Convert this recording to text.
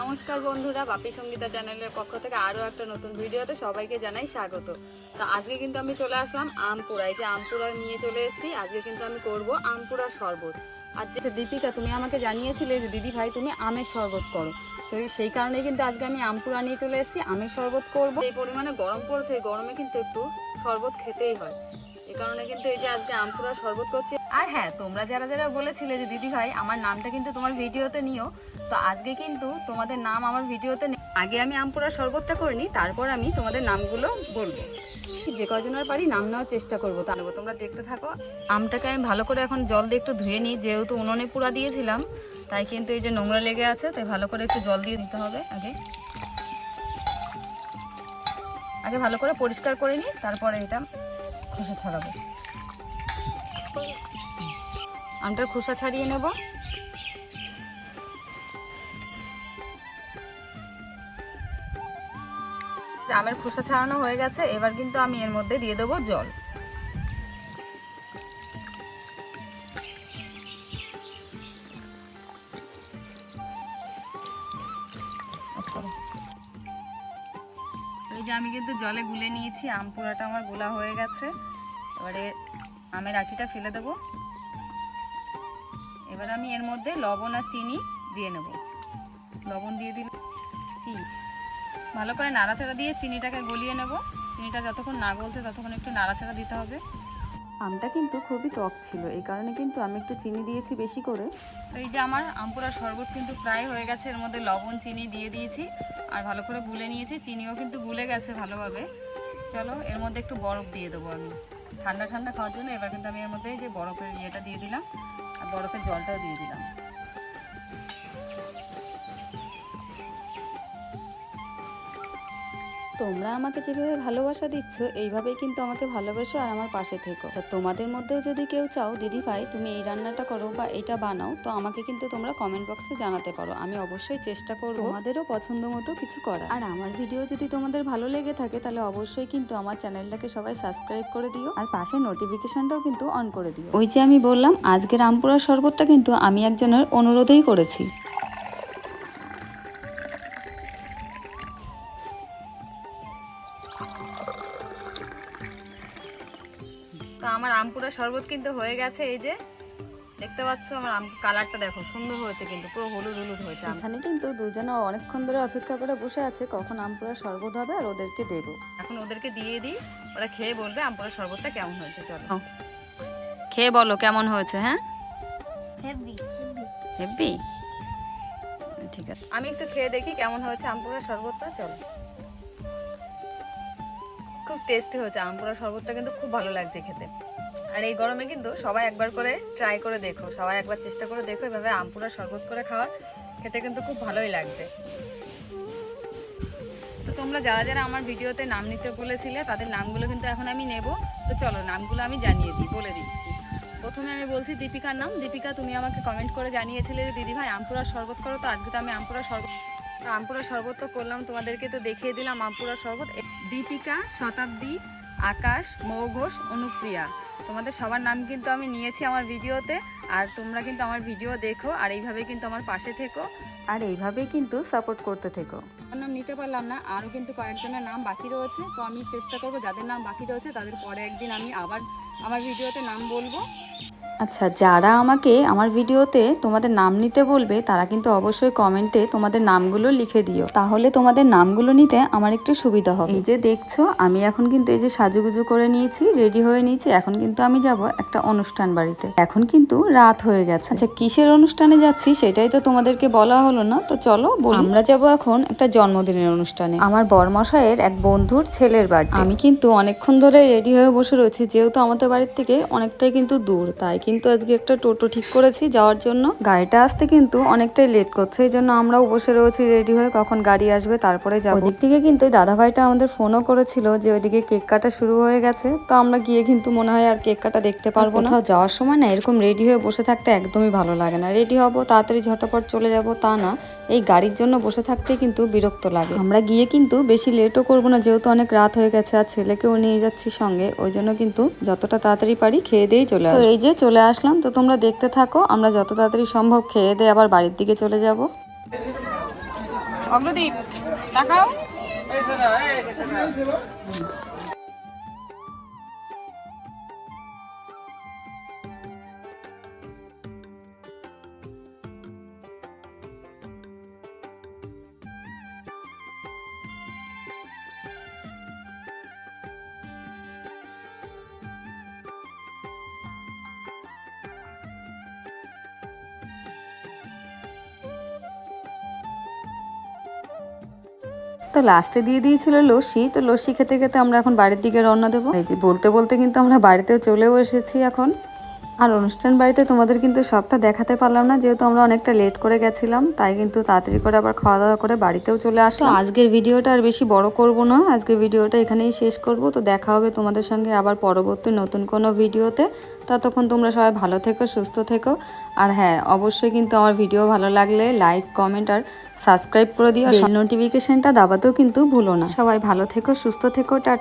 নমস্কার বন্ধুরা, বাপি সঙ্গীতা চ্যানেলের পক্ষ থেকে আরও একটা নতুন ভিডিওতে সবাইকে জানাই স্বাগত। তো আজকে কিন্তু আমি চলে আসলাম আমপুরা। এই যে আমপুরা নিয়ে চলে এসেছি। আজকে কিন্তু আমি করব আমপুরা শরবত। আর যে দীপিকা, তুমি আমাকে জানিয়েছিলে যে দিদি ভাই তুমি আমের শরবত করো, তো সেই কারণেই কিন্তু আজকে আমি আমপুরা নিয়ে চলে এসেছি, আমের শরবত করব। এই পরিমাণে গরম পড়ছে, এই গরমে কিন্তু একটু শরবত খেতেই হয়, এই কারণে কিন্তু এই যে আজকে আমপুরা শরবত করছি। আর হ্যাঁ, তোমরা যারা যারা বলেছিলে যে দিদি ভাই আমার নামটা কিন্তু তোমার ভিডিওতে নিও, তো আজকে কিন্তু তোমাদের নাম আমার ভিডিওতে আগে আমি আমপুরা শরবতটা করিনি, তারপর আমি তোমাদের নামগুলো বলবো। যে কজনের পারি নাম নেওয়ার চেষ্টা করবো, তা নেবো। তোমরা দেখতে থাকো। আমটাকে আমি ভালো করে এখন জল দিয়ে একটু ধুয়ে নিই, যেহেতু উনুনে পুরা দিয়েছিলাম তাই কিন্তু এই যে নোংরা লেগে আছে, তাই ভালো করে একটু জল দিয়ে দিতে হবে। আগে ভালো করে পরিষ্কার করে নিই, তারপরে এটা খোসা ছাড়াবো। আমটার খোসা ছাড়িয়ে নেব। আমের খোসা ছাড়ানো হয়ে গেছে, এবার কিন্তু আমি এর মধ্যে দিয়ে দেবো জল। এই যে আমি কিন্তু জলে গুলে নিয়েছি, আম পুরাটা আমার গোলা হয়ে গেছে। এবারে আমের আটিটা ফেলে দেব। এবার আমি এর মধ্যে লবণ আর চিনি দিয়ে নেব। লবণ দিয়ে দিলে ভালো করে নাড়াচাড়া দিয়ে চিনিটাকে গলিয়ে নেব। চিনিটা যতক্ষণ না গলছে ততক্ষণ একটু নাড়াচাড়া দিতে হবে। আমটা কিন্তু খুবই টক ছিল, এই কারণে কিন্তু আমি একটু চিনি দিয়েছি বেশি করে। তো এই যে আমার আমপুরা শরবত কিন্তু প্রায় হয়ে গেছে। এর মধ্যে লবণ চিনি দিয়ে দিয়েছি আর ভালো করে গুলে নিয়েছি, চিনিও কিন্তু গুলে গেছে ভালোভাবে। চলো এর মধ্যে একটু বরফ দিয়ে দেবো আমি, ঠান্ডা ঠান্ডা খাওয়ার জন্য। এবার কিন্তু আমি এর মধ্যে যে বরফের ইয়েটা দিয়ে দিলাম আর বরফের জলটাও দিয়ে দিলাম। তোমরা আমাকে যেভাবে ভালোবাসা দিচ্ছ এইভাবেই কিন্তু আমাকে ভালোবাসো আর আমার পাশে থেকো। তা তোমাদের মধ্যেও যদি কেউ চাও দিদি ভাই তুমি এই রান্নাটা করো বা এটা বানাও, তো আমাকে কিন্তু তোমরা কমেন্ট বক্সে জানাতে পারো। আমি অবশ্যই চেষ্টা করব তোমাদেরও পছন্দ মতো কিছু করা। আর আমার ভিডিও যদি তোমাদের ভালো লেগে থাকে তাহলে অবশ্যই কিন্তু আমার চ্যানেলটাকে সবাই সাবস্ক্রাইব করে দিও আর পাশে নোটিফিকেশনটাও কিন্তু অন করে দিও। ওই যে আমি বললাম আজকের আমপুরা শরবতটা কিন্তু আমি একজনের অনুরোধেই করেছি। তো আমার আমপুরা শরবত কিন্তু হয়ে গেছে। এই যে দেখতে পাচ্ছ আমার আম কালারটা দেখো, সুন্দর হয়েছে, কিন্তু পুরো হলুদ হলুদ হয়েছে। এখানে কিন্তু দুজনে অনেকক্ষণ ধরে অপেক্ষা করে বসে আছে কখন আমপুরা শরবত হবে আর ওদেরকে দেব। এখন ওদেরকে দিয়ে দিই, ওরা খেয়ে বলবে আমপুরা শরবতটা কেমন হয়েছে। চলো খেয়ে বলো কেমন হয়েছে। হ্যাঁ, হেভি হেভি, ঠিক আছে। আমি একটু খেয়ে দেখি কেমন হয়েছে আমপুরা শরবতটা। চলো, খুব টেস্টি হয়েছে আমপুরা শরবতটা, কিন্তু খুব ভালো লাগছে খেতে। আর এই গরমে কিন্তু সবাই একবার করে ট্রাই করে দেখো, সবাই একবার চেষ্টা করে দেখো এভাবে আমপুরা শরবত করে খাওয়ার, খেতে কিন্তু খুব ভালোই লাগছে। তো তোমরা যারা যারা আমার ভিডিওতে নাম নিতে বলেছিলে তাদের নামগুলো কিন্তু এখন আমি নেব। তো চলো নামগুলো আমি জানিয়ে দিই, বলে দিচ্ছি। প্রথমে আমি বলছি দীপিকার নাম। দীপিকা, তুমি আমাকে কমেন্ট করে জানিয়েছিলে যে দিদি ভাই আমপুরা শরবত করো, তো আজকে তো আমি আমপুরা শরবত তো করলাম, তোমাদেরকে তো দেখিয়ে দিলাম আমপুরা শরবত। দীপিকা, শতাব্দী, আকাশ, মৌ ঘোষ, অনুপ্রিয়া, তোমাদের সবার নাম কিন্তু আমি নিয়েছি আমার ভিডিওতে। আর তোমরা কিন্তু আমার ভিডিও দেখো আর এইভাবে কিন্তু আমার পাশে থেকো আর এইভাবেই কিন্তু সাপোর্ট করতে থেকো। আমার নাম নিতে পারলাম না, আরও কিন্তু কয়েকজনের নাম বাকি রয়েছে, তো আমি চেষ্টা করবো যাদের নাম বাকি রয়েছে তাদের পরে একদিন আমি আবার আমার ভিডিওতে নাম বলবো। আচ্ছা, যারা আমাকে আমার ভিডিওতে তোমাদের নাম নিতে বলবে তারা কিন্তু অবশ্যই কমেন্টে তোমাদের নামগুলো লিখে দিও, তাহলে তোমাদের নামগুলো নিতে আমার একটু সুবিধা হবে। এই যে দেখছো আমি এখন কিন্তু এই যে সাজুগুজু করে নিয়েছি, রেডি হয়ে নিয়েছি। এখন কিন্তু আমি যাব একটা অনুষ্ঠান বাড়িতে। এখন কিন্তু রাত হয়ে গেছে। আচ্ছা, কিসের অনুষ্ঠানে যাচ্ছি সেটাই তো তোমাদেরকে বলা হলো না, তো চলো বলি। আমরা যাব এখন একটা জন্মদিনের অনুষ্ঠানে, আমার বরমশাইয়ের এক বন্ধুর ছেলের বাড়িতে। আমি কিন্তু অনেকক্ষণ ধরে রেডি হয়ে বসে রয়েছি, যেহেতু আমাদের বাড়ির থেকে অনেকটাই কিন্তু দূর, তাই কিন্তু আজকে একটা টোটো ঠিক করেছি যাওয়ার জন্য। গাড়িটা আসতে কিন্তু অনেকটাই লেট করছে, এই জন্য আমরাও বসে রয়েছি রেডি হয়ে, কখন গাড়ি আসবে তারপরে যাবো। ওদিক থেকে কিন্তু দাদা ভাইটা আমাদের ফোনও করেছিল যে ওইদিকে কেক কাটা শুরু হয়ে গেছে, তো আমরা গিয়ে কিন্তু মনে হয় আর কেক কাটা দেখতে পারবো না। কোথাও যাওয়ার সময় না এরকম রেডি হয়ে বসে থাকতে একদমই ভালো লাগে না। রেডি হবো তাড়াতাড়ি ঝটপট চলে যাব তা না, এই গাড়ির জন্য বসে থাকতে কিন্তু বিরক্ত লাগে। আমরা গিয়ে কিন্তু বেশি লেটও করবো না, যেহেতু অনেক রাত হয়ে গেছে আর ছেলেকেও নিয়ে যাচ্ছি সঙ্গে, ওই জন্য কিন্তু যতটা তাড়াতাড়ি পারি খেয়ে দিয়েই চলে আসবো। এই যে চলে আসলাম, তো তোমরা দেখতে থাকো, আমরা যত তাড়াতাড়ি সম্ভব খেয়ে দিয়ে আবার বাড়ির দিকে চলে যাব। অগ্রদীপ তাকাও। তো লাস্টে দিয়ে দিয়েছিল লস্যি। তো লস্যি খেতে খেতে আমরা এখন বাড়ির দিকে রওনা দেবো। এই যে বলতে বলতে কিন্তু আমরা বাড়িতেও চলেও এসেছি এখন। আর অনুষ্ঠান বাড়িতে তোমাদের কিন্তু সবটা দেখাতে পারলাম না, যেহেতু আমরা অনেকটা লেট করে গেছিলাম, তাই কিন্তু তাড়াতাড়ি করে আবার খাওয়া দাওয়া করে বাড়িতেও চলে আসলাম। আজকের ভিডিওটা আর বেশি বড় করব না, আজকের ভিডিওটা এখানেই শেষ করব। তো দেখা হবে তোমাদের সঙ্গে আবার পরবর্তী নতুন কোনো ভিডিওতে। ততক্ষণ তোমরা সবাই ভালো থেকো, সুস্থ থেকো। আর হ্যাঁ, অবশ্যই কিন্তু আমার ভিডিও ভালো লাগলে লাইক, কমেন্ট আর সাবস্ক্রাইব করে দিও। আর নোটিফিকেশনটা দাবাতেও কিন্তু ভুলো না। সবাই ভালো থেকো, সুস্থ থেকো, টাটা।